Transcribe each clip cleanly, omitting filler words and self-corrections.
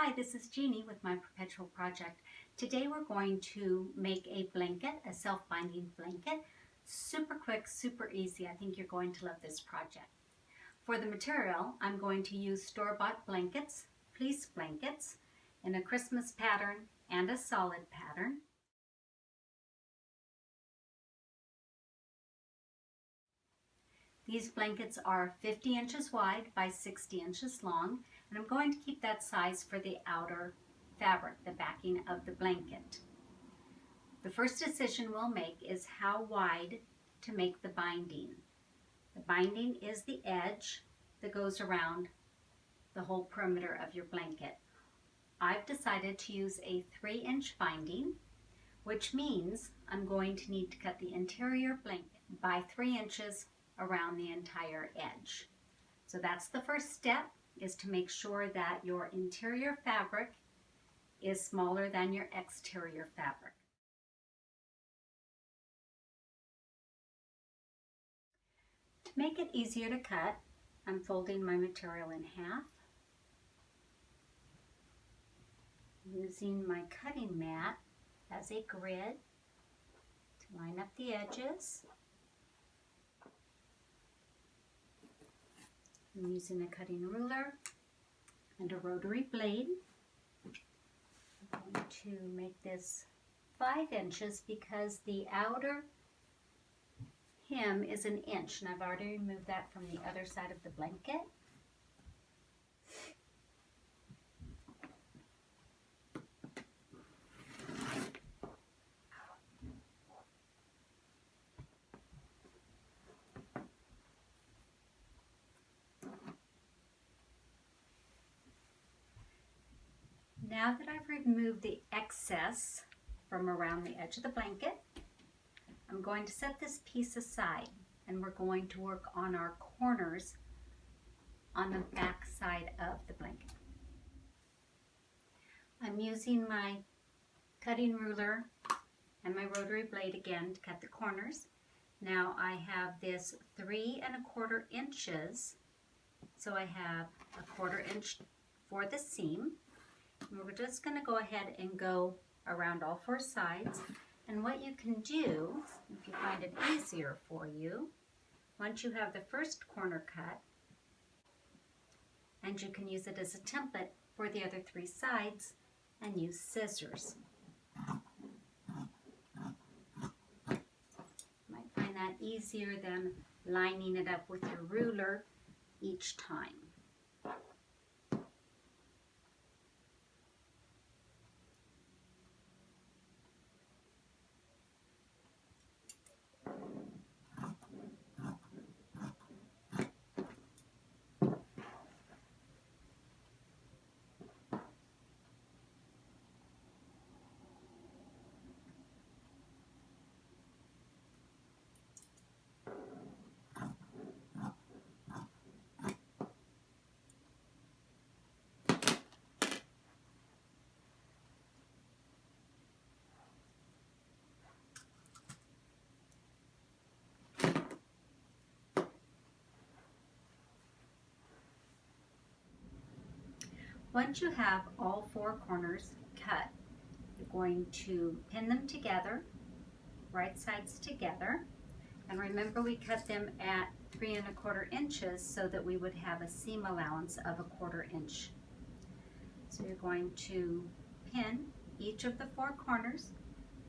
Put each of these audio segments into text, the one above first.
Hi, this is Jeannie with my Perpetual Project. Today we're going to make a blanket, a self-binding blanket. Super quick, super easy. I think you're going to love this project. For the material, I'm going to use store-bought blankets, fleece blankets, in a Christmas pattern and a solid pattern. These blankets are 50 inches wide by 60 inches long, and I'm going to keep that size for the outer fabric, the backing of the blanket. The first decision we'll make is how wide to make the binding. The binding is the edge that goes around the whole perimeter of your blanket. I've decided to use a 3-inch binding, which means I'm going to need to cut the interior blanket by 3 inches around the entire edge. So that's the first step, is to make sure that your interior fabric is smaller than your exterior fabric. To make it easier to cut, I'm folding my material in half, using my cutting mat as a grid to line up the edges. I'm using a cutting ruler and a rotary blade. I'm going to make this 5 inches because the outer hem is 1 inch, and I've already removed that from the other side of the blanket. Now that I've removed the excess from around the edge of the blanket, I'm going to set this piece aside, and we're going to work on our corners on the back side of the blanket. I'm using my cutting ruler and my rotary blade again to cut the corners. Now I have this 3¼ inches, so I have 1/4 inch for the seam. And we're just going to go ahead and go around all 4 sides. And what you can do, if you find it easier for you, once you have the first corner cut, and you can use it as a template for the other 3 sides, and use scissors. You might find that easier than lining it up with your ruler each time. Once you have all 4 corners cut, you're going to pin them together, right sides together. And remember, we cut them at 3¼ inches so that we would have a seam allowance of 1/4 inch. So you're going to pin each of the 4 corners,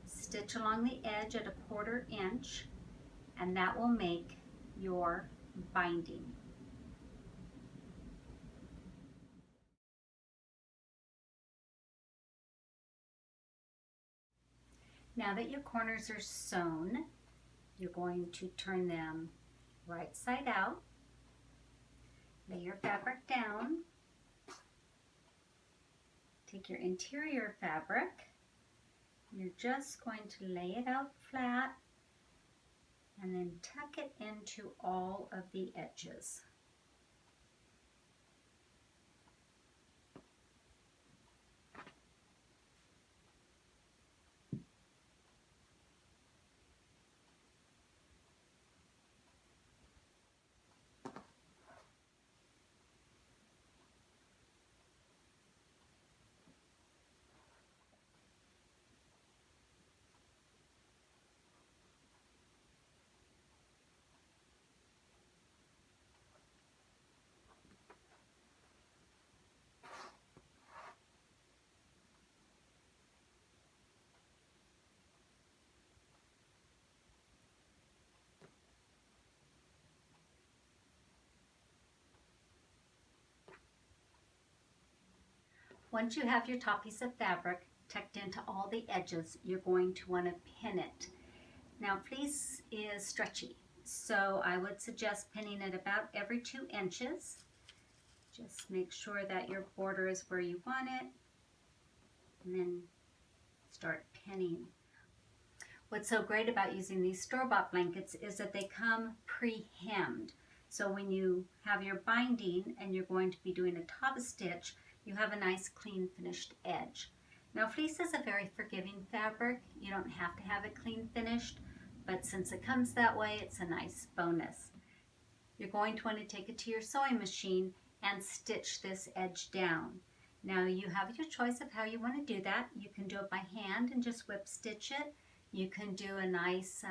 stitch along the edge at 1/4 inch, and that will make your binding. Now that your corners are sewn, you're going to turn them right side out, lay your fabric down, take your interior fabric, you're just going to lay it out flat, and then tuck it into all of the edges. Once you have your top piece of fabric tucked into all the edges, you're going to want to pin it. Now fleece is stretchy, so I would suggest pinning it about every 2 inches. Just make sure that your border is where you want it, and then start pinning. What's so great about using these store-bought blankets is that they come pre-hemmed. So when you have your binding and you're going to be doing a top stitch, you have a nice clean finished edge. Now fleece is a very forgiving fabric. You don't have to have it clean finished, but since it comes that way, it's a nice bonus. You're going to want to take it to your sewing machine and stitch this edge down. Now you have your choice of how you want to do that. You can do it by hand and just whip stitch it. You can do a nice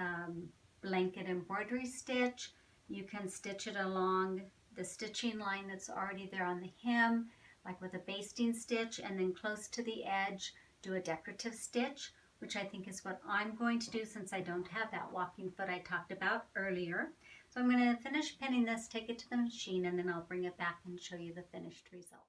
blanket embroidery stitch. You can stitch it along the stitching line that's already there on the hem, like with a basting stitch, and then close to the edge do a decorative stitch, which I think is what I'm going to do since I don't have that walking foot I talked about earlier. So I'm going to finish pinning this, take it to the machine, and then I'll bring it back and show you the finished result.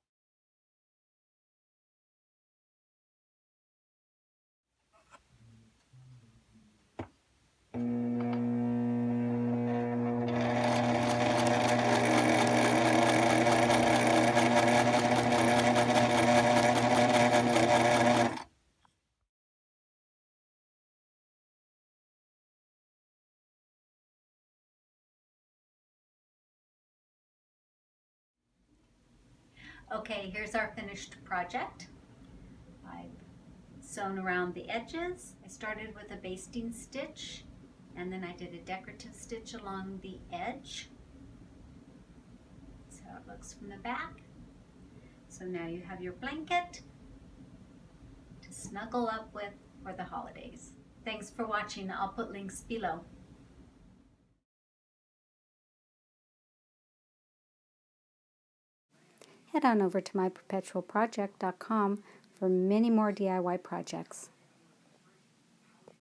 Okay, here's our finished project. I've sewn around the edges. I started with a basting stitch, and then I did a decorative stitch along the edge. That's how it looks from the back. So now you have your blanket to snuggle up with for the holidays. Thanks for watching. I'll put links below. Head on over to myperpetualproject.com for many more DIY projects.